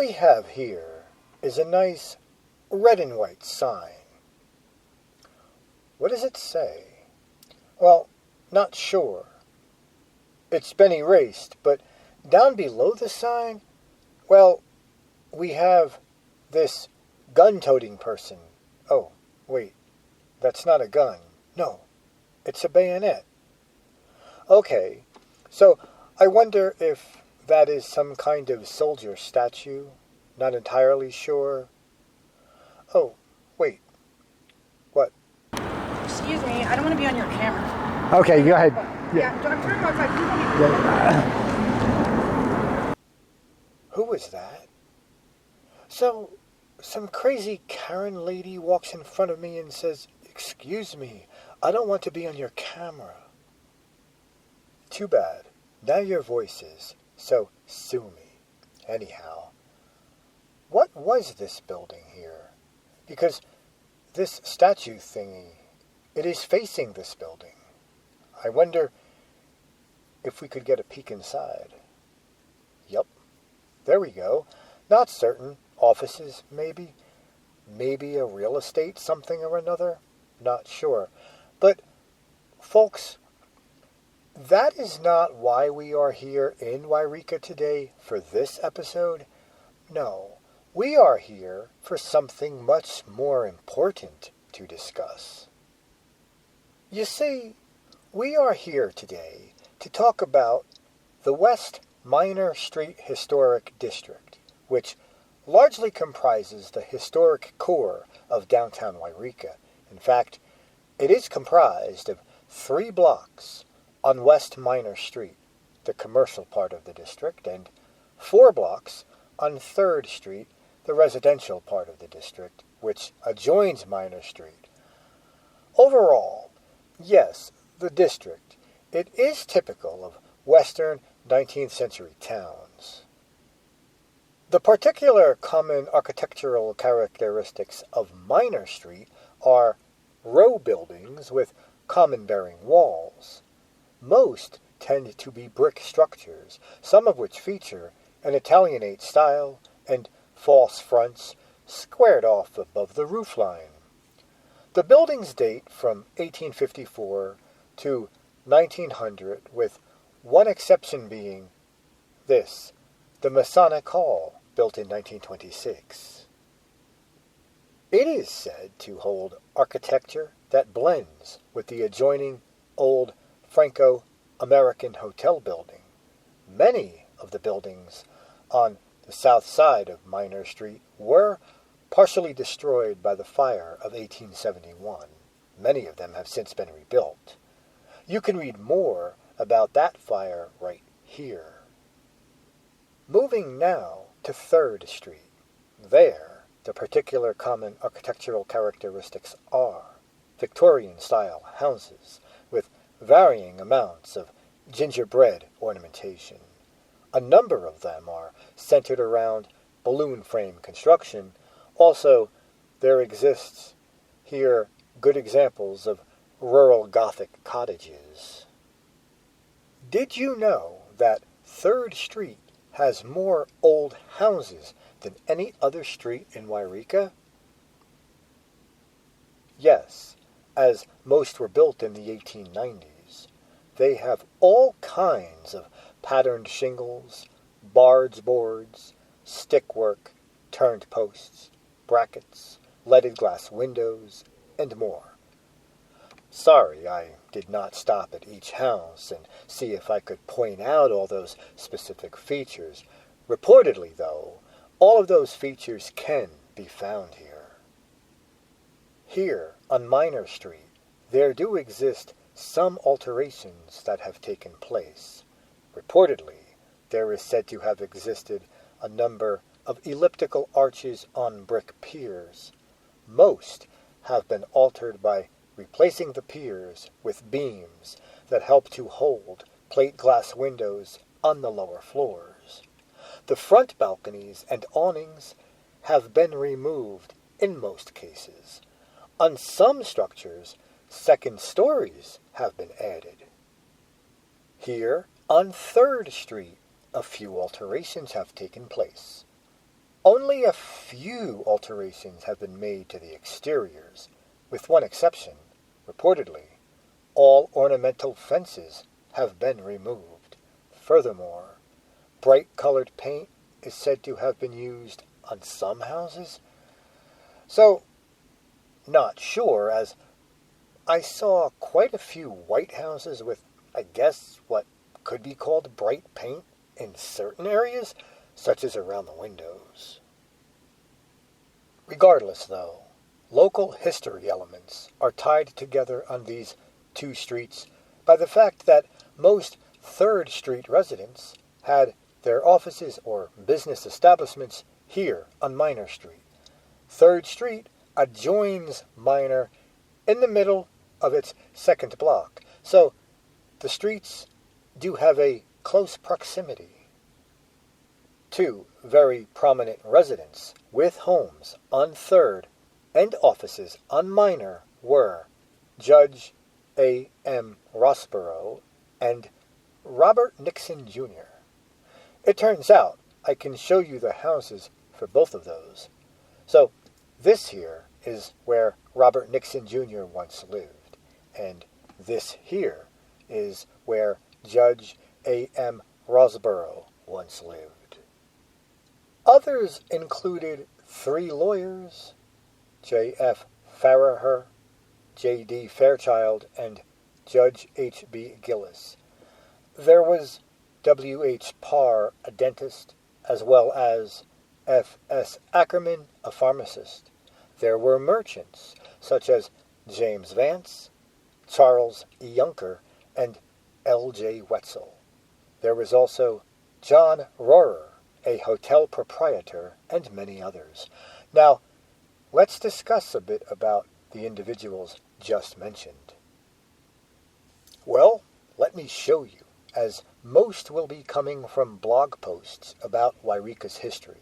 we have here is a nice red and white sign. What does it say? Well, not sure. It's been erased, but down below the sign, well, we have this gun-toting person. Oh, wait, that's not a gun. No, it's a bayonet. Okay, so I wonder if that is some kind of soldier statue. Not entirely sure. Oh, wait. What? Excuse me, I don't want to be on your camera. Okay, go ahead. Yeah, I'm trying to go outside. Please don't be... Who was that? So, some crazy Karen lady walks in front of me and says, "Excuse me, I don't want to be on your camera." Too bad. Now your voices, so sue me. Anyhow, what was this building here? Because this statue thingy, it is facing this building. I wonder if we could get a peek inside. Yup. There we go. Not certain. Offices, maybe? Maybe a real estate something or another? Not sure. But, folks, that is not why we are here in Yreka today for this episode. No, we are here for something much more important to discuss. You see, we are here today to talk about the West Minor Street Historic District, which largely comprises the historic core of downtown Yreka. In fact, it is comprised of 3 blocks on West Minor Street, the commercial part of the district, and 4 blocks on 3rd Street, the residential part of the district, which adjoins Minor Street. Overall, yes, the district, it is typical of Western 19th century towns. The particular common architectural characteristics of Minor Street are row buildings with common-bearing walls. Most tend to be brick structures, some of which feature an Italianate style and false fronts squared off above the roofline. The buildings date from 1854 to 1900, with one exception being this, the Masonic Hall, built in 1926. It is said to hold architecture that blends with the adjoining old Franco-American hotel building. Many of the buildings on the south side of Minor Street were partially destroyed by the fire of 1871. Many of them have since been rebuilt. You can read more about that fire right here. Moving now to 3rd Street. There, the particular common architectural characteristics are Victorian-style houses with varying amounts of gingerbread ornamentation. A number of them are centered around balloon frame construction. Also, there exists here good examples of rural Gothic cottages. Did you know that 3rd Street has more old houses than any other street in Yreka? Yes, as most were built in the 1890s. They have all kinds of patterned shingles, barge boards, stickwork, turned posts, brackets, leaded glass windows, and more. Sorry, I did not stop at each house and see if I could point out all those specific features. Reportedly, though, all of those features can be found here. Here, on Minor Street, there do exist some alterations that have taken place. Reportedly, there is said to have existed a number of elliptical arches on brick piers. Most have been altered by replacing the piers with beams that help to hold plate glass windows on the lower floors. The front balconies and awnings have been removed in most cases. On some structures, second stories have been added. Here, on 3rd Street, a few alterations have taken place. Only a few alterations have been made to the exteriors, with one exception. Reportedly, all ornamental fences have been removed. Furthermore, bright-colored paint is said to have been used on some houses. So, not sure, as I saw quite a few white houses with, I guess, what could be called bright paint in certain areas, such as around the windows. Regardless, though, local history elements are tied together on these two streets by the fact that most 3rd Street residents had their offices or business establishments here on Minor Street. 3rd Street adjoins Minor in the middle of its second block, so the streets do have a close proximity. Two very prominent residents with homes on 3rd and offices on Minor were Judge A. M. Rossborough and Robert Nixon, Jr. It turns out I can show you the houses for both of those. So this here is where Robert Nixon, Jr. once lived, and this here is where Judge A. M. Rossborough once lived. Others included 3 lawyers, J. F. Farraher, J. D. Fairchild, and Judge H. B. Gillis. There was W. H. Parr, a dentist, as well as F. S. Ackerman, a pharmacist. There were merchants, such as James Vance, Charles E. Yunker, and L. J. Wetzel. There was also John Rohrer, a hotel proprietor, and many others. Now, let's discuss a bit about the individuals just mentioned. Well, let me show you, as most will be coming from blog posts about Yreka's history.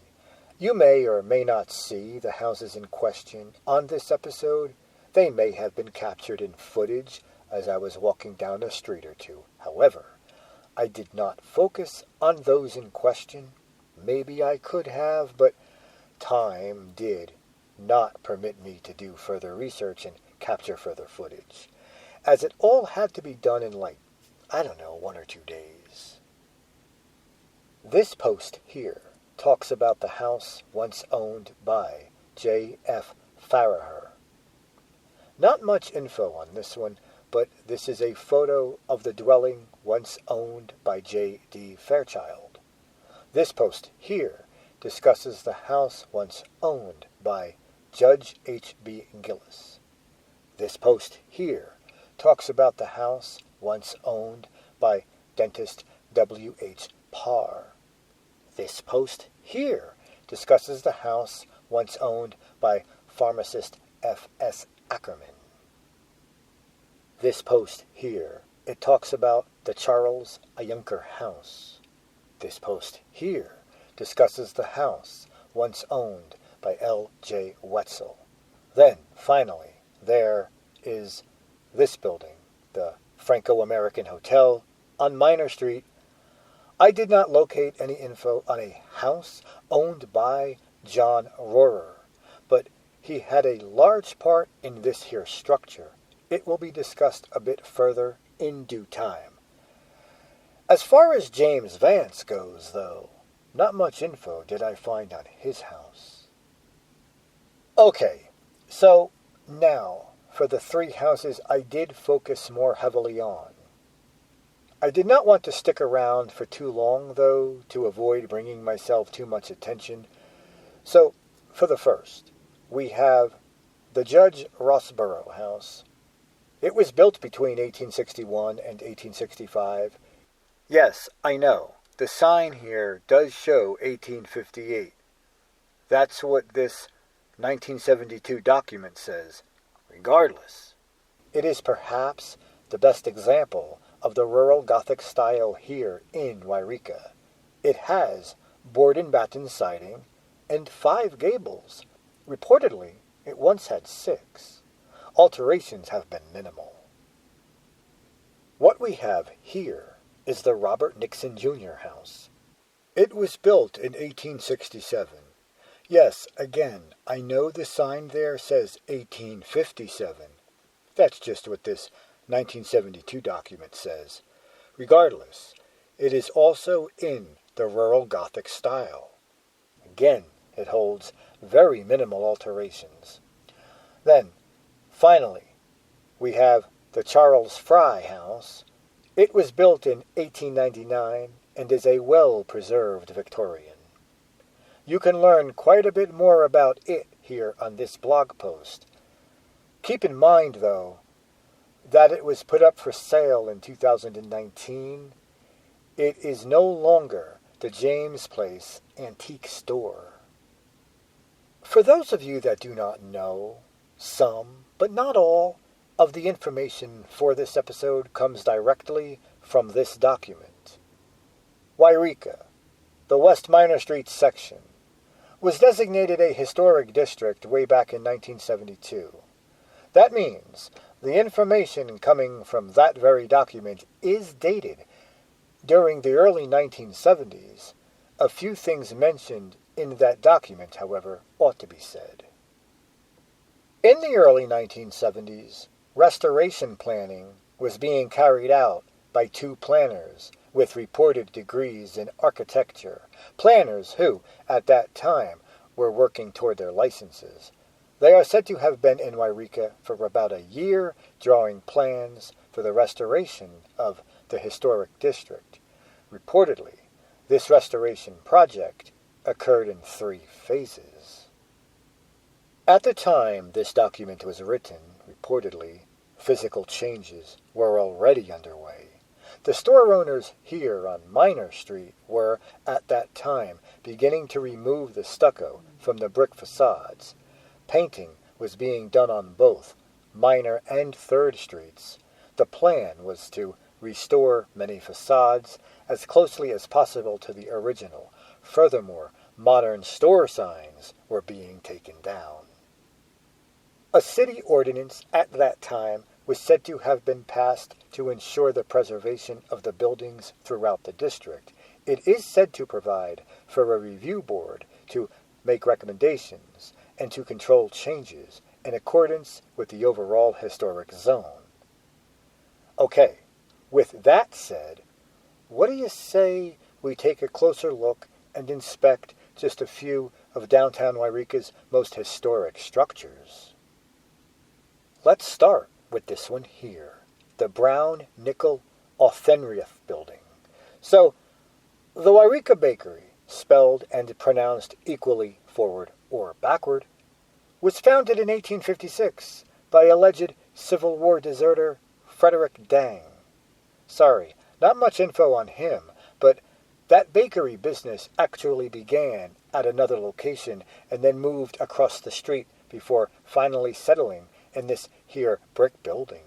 You may or may not see the houses in question on this episode. They may have been captured in footage as I was walking down a street or two. However, I did not focus on those in question. Maybe I could have, but time did not permit me to do further research and capture further footage, as it all had to be done in 1 or 2 days. This post here talks about the house once owned by J. F. Farraher. Not much info on this one, but this is a photo of the dwelling once owned by J. D. Fairchild. This post here discusses the house once owned by Judge H. B. Gillis. This post here talks about the house once owned by dentist W. H. Parr. This post here discusses the house once owned by pharmacist F. S. Ackerman. This post here, it talks about the Charles E. Yunker house. This post here discusses the house once owned by L. J. Wetzel. Then, finally, there is this building, the Franco-American Hotel on Minor Street. I did not locate any info on a house owned by John Rohrer, but he had a large part in this here structure. It will be discussed a bit further in due time. As far as James Vance goes, though, not much info did I find on his house. Okay, so now for the 3 houses I did focus more heavily on. I did not want to stick around for too long, though, to avoid bringing myself too much attention. So, for the first, we have the Judge Rossborough house. It was built between 1861 and 1865. Yes, I know. The sign here does show 1858. That's what this 1972 document says. Regardless, it is perhaps the best example of the rural Gothic style here in Yreka. It has board and batten siding and 5 gables. Reportedly, it once had 6. Alterations have been minimal. What we have here is the Robert Nixon, Jr. house. It was built in 1867. Yes, again, I know the sign there says 1857. That's just what this 1972 document says. Regardless, it is also in the rural Gothic style. Again, it holds very minimal alterations. Then, finally, we have the Charles Fry House. It was built in 1899 and is a well-preserved Victorian. You can learn quite a bit more about it here on this blog post. Keep in mind, though, that it was put up for sale in 2019. It is no longer the James Place Antique Store. For those of you that do not know, some, but not all, of the information for this episode comes directly from this document. Yreka, the West Minor Street section, was designated a historic district way back in 1972. That means the information coming from that very document is dated during the early 1970s. A few things mentioned in that document, however, ought to be said. In the early 1970s, restoration planning was being carried out by two planners with reported degrees in architecture, planners who, at that time, were working toward their licenses. They are said to have been in Yreka for about a year, drawing plans for the restoration of the historic district. Reportedly, this restoration project occurred in 3 phases. At the time this document was written, reportedly, physical changes were already underway. The store owners here on Minor Street were, at that time, beginning to remove the stucco from the brick facades. Painting was being done on both Minor and 3rd Streets. The plan was to restore many facades as closely as possible to the original. Furthermore, modern store signs were being taken down. A city ordinance at that time was said to have been passed to ensure the preservation of the buildings throughout the district. It is said to provide for a review board to make recommendations and to control changes in accordance with the overall historic zone. Okay, with that said, what do you say we take a closer look and inspect just a few of downtown Yreka's most historic structures? Let's start with this one here, the Brown Nickel Authenrieth building. So, the Yreka Bakery, spelled and pronounced equally forward or backward, was founded in 1856 by alleged Civil War deserter Frederick Dang. Sorry, not much info on him, but that bakery business actually began at another location and then moved across the street before finally settling in this here brick building.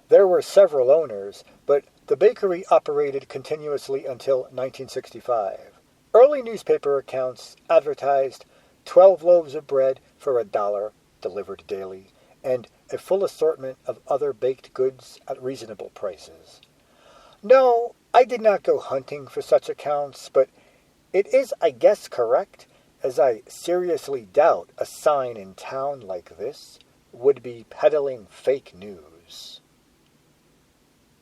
There were several owners, but the bakery operated continuously until 1965. Early newspaper accounts advertised 12 loaves of bread for $1, delivered daily, and a full assortment of other baked goods at reasonable prices. No, I did not go hunting for such accounts, but it is, I guess, correct, as I seriously doubt a sign in town like this would be peddling fake news.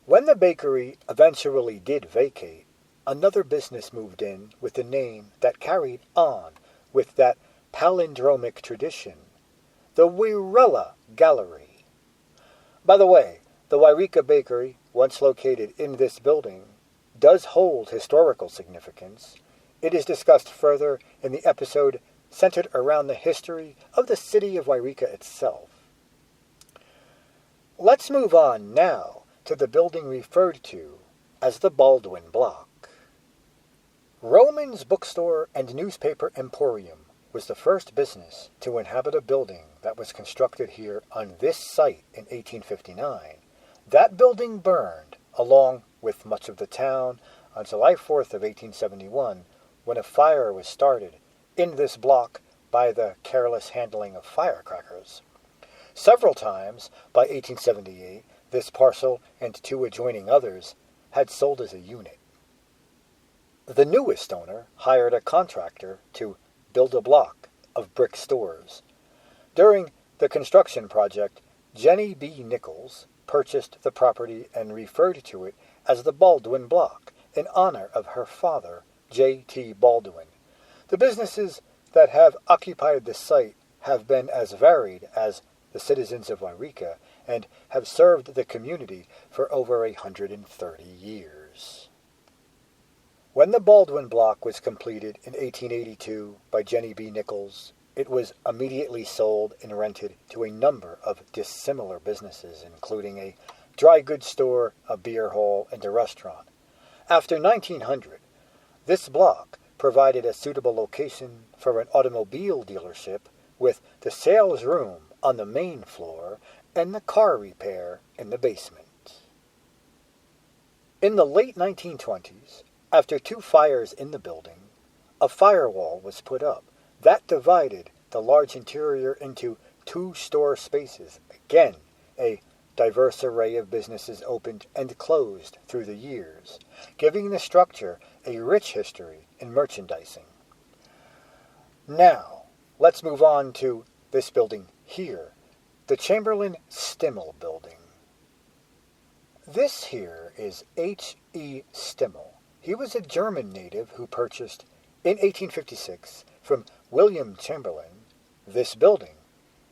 When the bakery eventually did vacate, another business moved in with a name that carried on with that palindromic tradition, the Yreka Gallery. By the way, the Yreka Bakery, once located in this building, does hold historical significance. It is discussed further in the episode centered around the history of the city of Yreka itself. Let's move on now to the building referred to as the Baldwin Block. Roman's Bookstore and Newspaper Emporium was the first business to inhabit a building that was constructed here on this site in 1859. That building burned, along with much of the town, on July 4th of 1871, when a fire was started in this block by the careless handling of firecrackers. Several times, by 1878, this parcel and 2 adjoining others had sold as a unit. The newest owner hired a contractor to build a block of brick stores. During the construction project, Jenny B. Nichols purchased the property and referred to it as the Baldwin Block in honor of her father, J.T. Baldwin. The businesses that have occupied the site have been as varied as the citizens of Yreka and have served the community for over 130 years. When the Baldwin Block was completed in 1882 by Jenny B. Nichols, it was immediately sold and rented to a number of dissimilar businesses, including a dry goods store, a beer hall, and a restaurant. After 1900, this block provided a suitable location for an automobile dealership with the sales room on the main floor and the car repair in the basement. In the late 1920s, after 2 fires in the building, a firewall was put up that divided the large interior into 2 store spaces. Again, a diverse array of businesses opened and closed through the years, giving the structure a rich history in merchandising. Now, let's move on to this building here, the Chamberlain Stimmel building. This here is H.E. Stimmel. He was a German native who purchased, in 1856, from William Chamberlain, this building.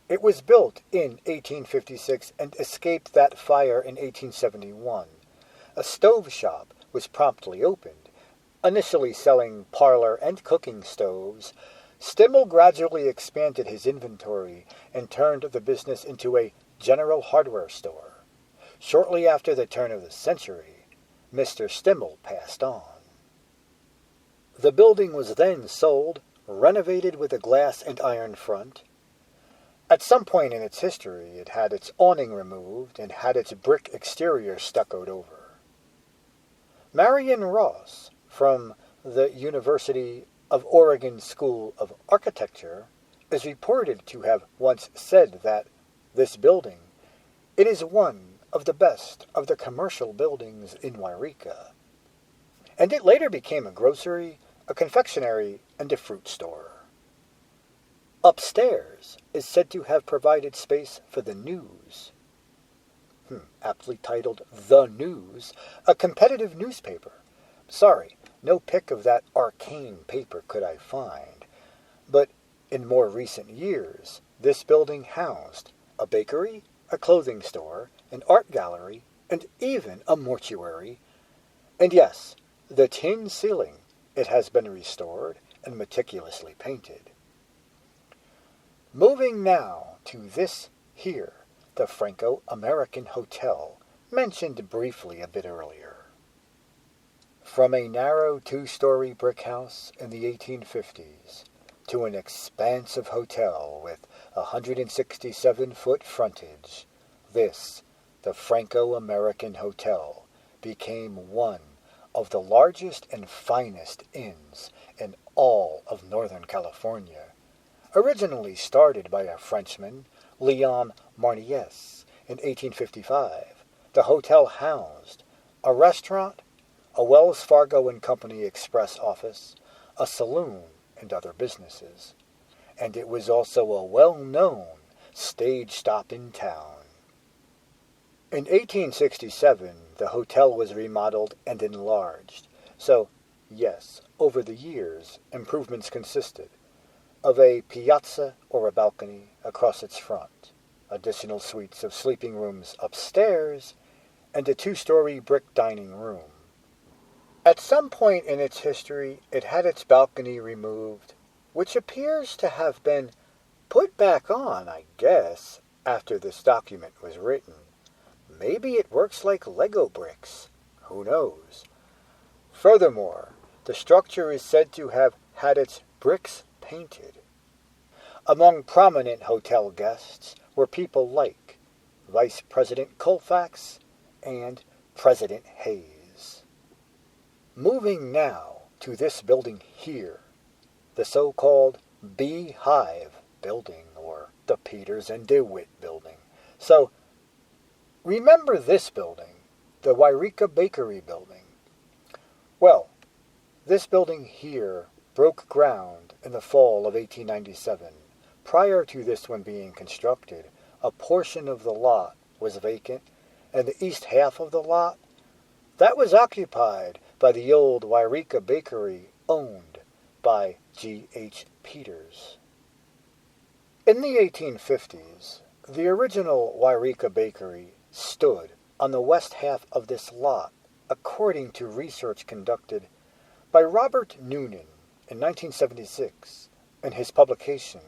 It was built in 1856 and escaped that fire in 1871. A stove shop was promptly opened, initially selling parlor and cooking stoves. Stimmel gradually expanded his inventory and turned the business into a general hardware store. Shortly after the turn of the century, Mr. Stimmel passed on. The building was then sold, renovated with a glass and iron front. At some point in its history, it had its awning removed and had its brick exterior stuccoed over. Marion Ross, from the University of Oregon School of Architecture, is reported to have once said that this building, it is one of the best of the commercial buildings in Yreka. And it later became a grocery, a confectionery, and a fruit store. Upstairs is said to have provided space for the News. Aptly titled The News, a competitive newspaper. Sorry, no pic of that arcane paper could I find. But in more recent years, this building housed a bakery, a clothing store, an art gallery, and even a mortuary. And yes, the tin ceiling, it has been restored and meticulously painted. Moving now to this here, the Franco-American Hotel, mentioned briefly a bit earlier. From a narrow 2-story brick house in the 1850s to an expansive hotel with 167-foot frontage, this, the Franco-American Hotel, became one of the largest and finest inns in all of Northern California. Originally started by a Frenchman, Leon Marnies, in 1855, the hotel housed a restaurant, a Wells Fargo and Company Express office, a saloon, and other businesses. And it was also a well-known stage stop in town. In 1867, the hotel was remodeled and enlarged. So, yes, over the years, improvements consisted of a piazza or a balcony across its front, additional suites of sleeping rooms upstairs, and a 2-story brick dining room. At some point in its history, it had its balcony removed, which appears to have been put back on, I guess, after this document was written. Maybe it works like Lego bricks. Who knows? Furthermore, the structure is said to have had its bricks painted. Among prominent hotel guests were people like Vice President Colfax and President Hayes. Moving now to this building here, the so-called Beehive building, or the Peters and DeWitt building. So, remember this building, the Yreka Bakery building. Well, this building here broke ground in the fall of 1897. Prior to this one being constructed, a portion of the lot was vacant, and the east half of the lot, that was occupied by the old Yreka bakery owned by G.H. Peters. In the 1850s, the original Yreka bakery stood on the west half of this lot, according to research conducted by Robert Noonan in 1976 in his publication,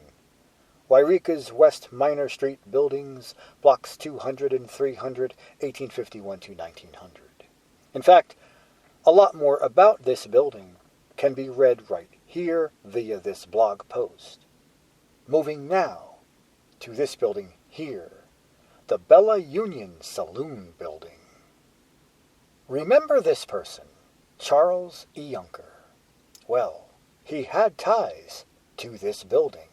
Yreka's West Minor Street Buildings, Blocks 200 and 300, 1851 to 1900. In fact, a lot more about this building can be read right here via this blog post. Moving now to this building here, the Bella Union Saloon Building. Remember this person, Charles Yreka. Well, he had ties to this building.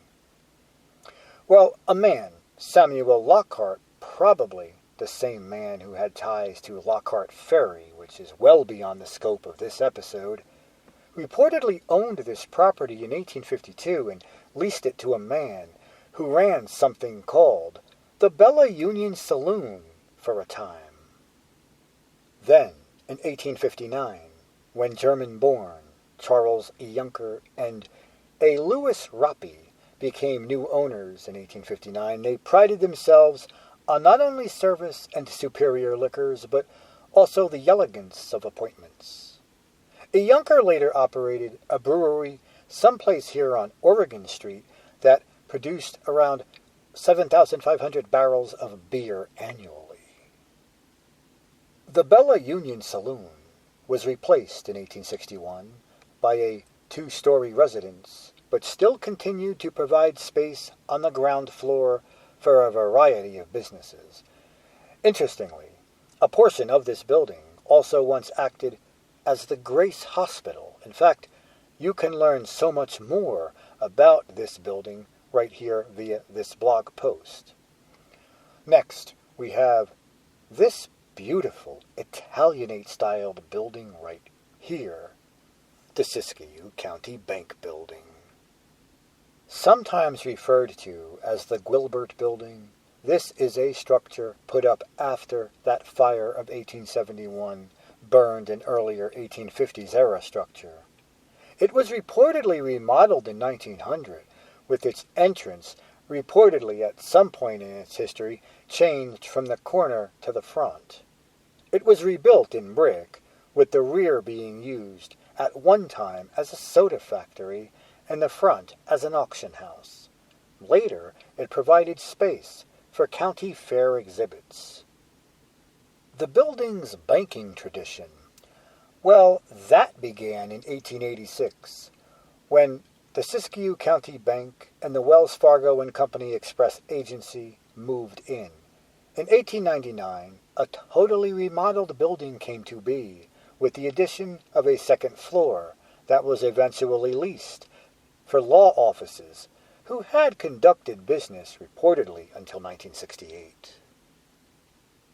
Well, a man, Samuel Lockhart, probably the same man who had ties to Lockhart Ferry, which is well beyond the scope of this episode, reportedly owned this property in 1852 and leased it to a man who ran something called the Bella Union Saloon for a time. Then, in 1859, when German-born Charles Yreka and a Louis Roppy became new owners in 1859, they prided themselves on not only service and superior liquors, but also the elegance of appointments. Yreka later operated a brewery someplace here on Oregon Street that produced around 7,500 barrels of beer annually. The Bella Union Saloon was replaced in 1861 by a two-story residence, but still continued to provide space on the ground floor for a variety of businesses. Interestingly, a portion of this building also once acted as the Grace Hospital. In fact, you can learn so much more about this building right here via this blog post. Next, we have this beautiful Italianate-styled building right here, the Siskiyou County Bank Building. Sometimes referred to as the Gilbert Building, this is a structure put up after that fire of 1871 burned an earlier 1850s era structure. It was reportedly remodeled in 1900, with its entrance reportedly at some point in its history changed from the corner to the front. It was rebuilt in brick, with the rear being used at one time as a soda factory and the front as an auction house. Later, it provided space for county fair exhibits. The building's banking tradition, well, that began in 1886, when the Siskiyou County Bank and the Wells Fargo and Company Express Agency moved in. In 1899, a totally remodeled building came to be, with the addition of a second floor that was eventually leased for law offices who had conducted business reportedly until 1968.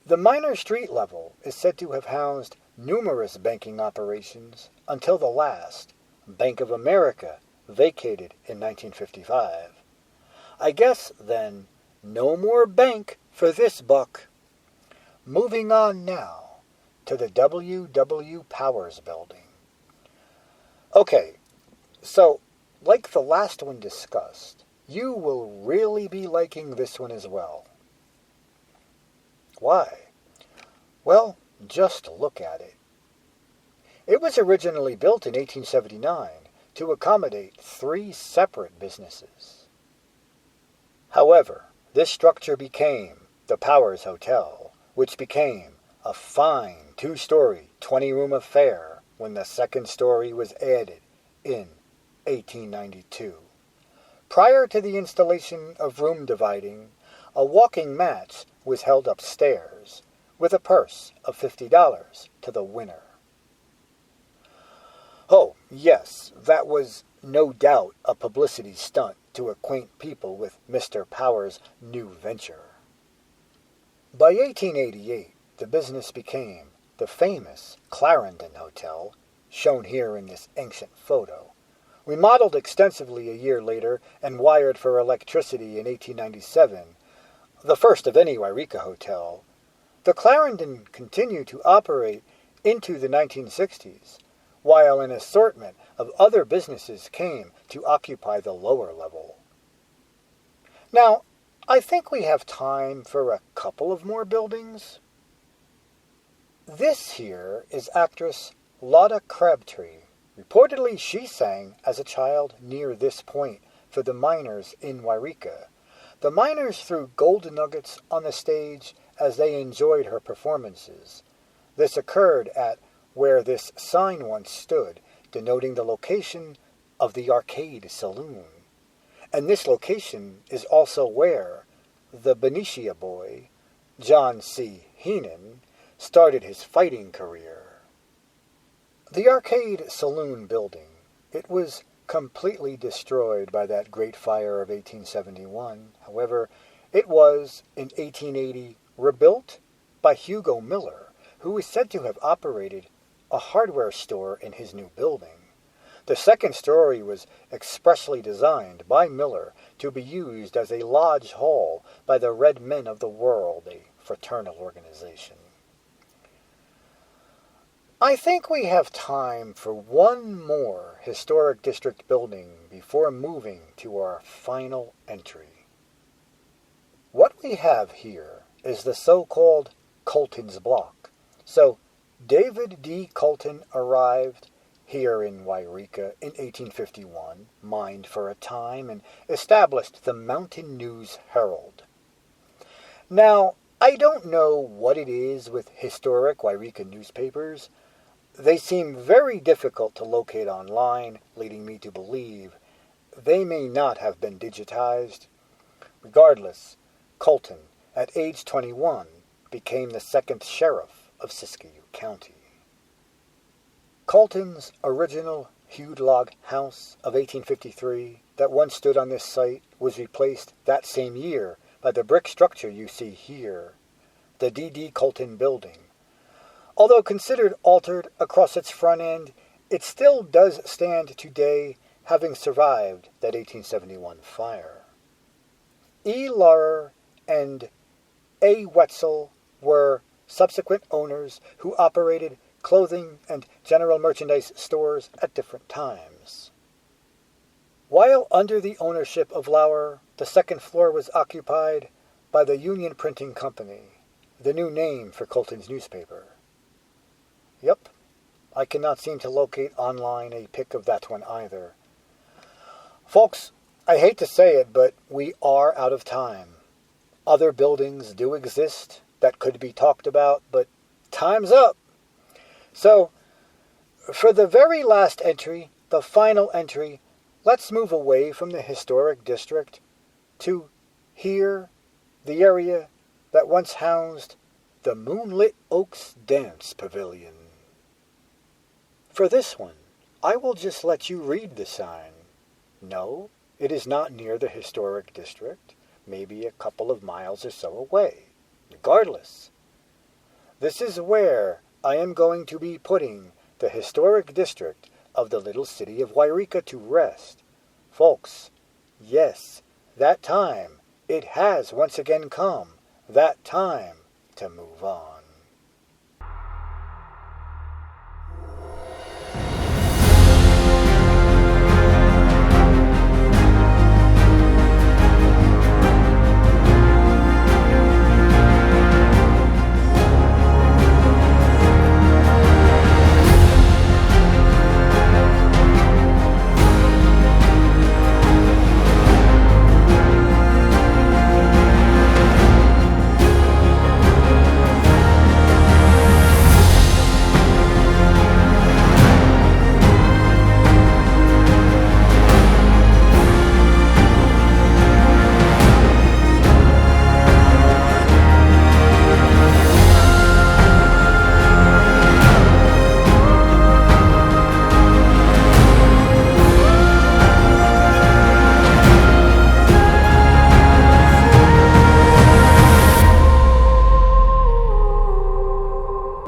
The minor street level is said to have housed numerous banking operations until the last, Bank of America, vacated in 1955. I guess, then, no more bank for this buck. Moving on now to the W. Powers Building. Okay, so, like the last one discussed, you will really be liking this one as well. Why? Well, just look at it. It was originally built in 1879 to accommodate 3 separate businesses. However, this structure became the Powers Hotel, which became a fine 2-story, 20-room affair when the second story was added in 1892. Prior to the installation of room dividing, a walking match was held upstairs with a purse of $50 to the winner. Oh, yes, that was no doubt a publicity stunt to acquaint people with Mr. Powers' new venture. By 1888, the business became the famous Clarendon Hotel, shown here in this ancient photo, Remodeled extensively a year later and wired for electricity in 1897, the first of any Yreka hotel, the Clarendon continued to operate into the 1960s, while an assortment of other businesses came to occupy the lower level. Now, I think we have time for a couple of more buildings. This here is actress Lotta Crabtree. Reportedly, she sang as a child near this point for the miners in Yreka. The miners threw gold nuggets on the stage as they enjoyed her performances. This occurred at where this sign once stood, denoting the location of the Arcade Saloon. And this location is also where the Benicia boy, John C. Heenan, started his fighting career. The Arcade Saloon building, it was completely destroyed by that Great Fire of 1871. However, it was, in 1880, rebuilt by Hugo Miller, who is said to have operated a hardware store in his new building. The second story was expressly designed by Miller to be used as a lodge hall by the Red Men of the World, a fraternal organization. I think we have time for one more historic district building before moving to our final entry. What we have here is the so-called Colton's Block. So, David D. Colton arrived here in Yreka in 1851, mined for a time, and established the Mountain News Herald. Now, I don't know what it is with historic Yreka newspapers. They seem very difficult to locate online, leading me to believe they may not have been digitized. Regardless, Colton, at age 21, became the second sheriff of Siskiyou County. Colton's original hewed log house of 1853 that once stood on this site was replaced that same year by the brick structure you see here, the D.D. Colton Building. Although considered altered across its front end, it still does stand today, having survived that 1871 fire. E. Laurer and A. Wetzel were subsequent owners who operated clothing and general merchandise stores at different times. While under the ownership of Lauer, the second floor was occupied by the Union Printing Company, the new name for Colton's newspaper. Yep, I cannot seem to locate online a pic of that one either. Folks, I hate to say it, but we are out of time. Other buildings do exist that could be talked about, but time's up. So, for the very last entry, the final entry, let's move away from the historic district to here, the area that once housed the Moonlit Oaks Dance Pavilion. For this one, I will just let you read the sign. No, it is not near the historic district, maybe a couple of miles or so away. Regardless, this is where I am going to be putting the historic district of the little city of Yreka to rest. Folks, yes, that time, it has once again come, that time to move on.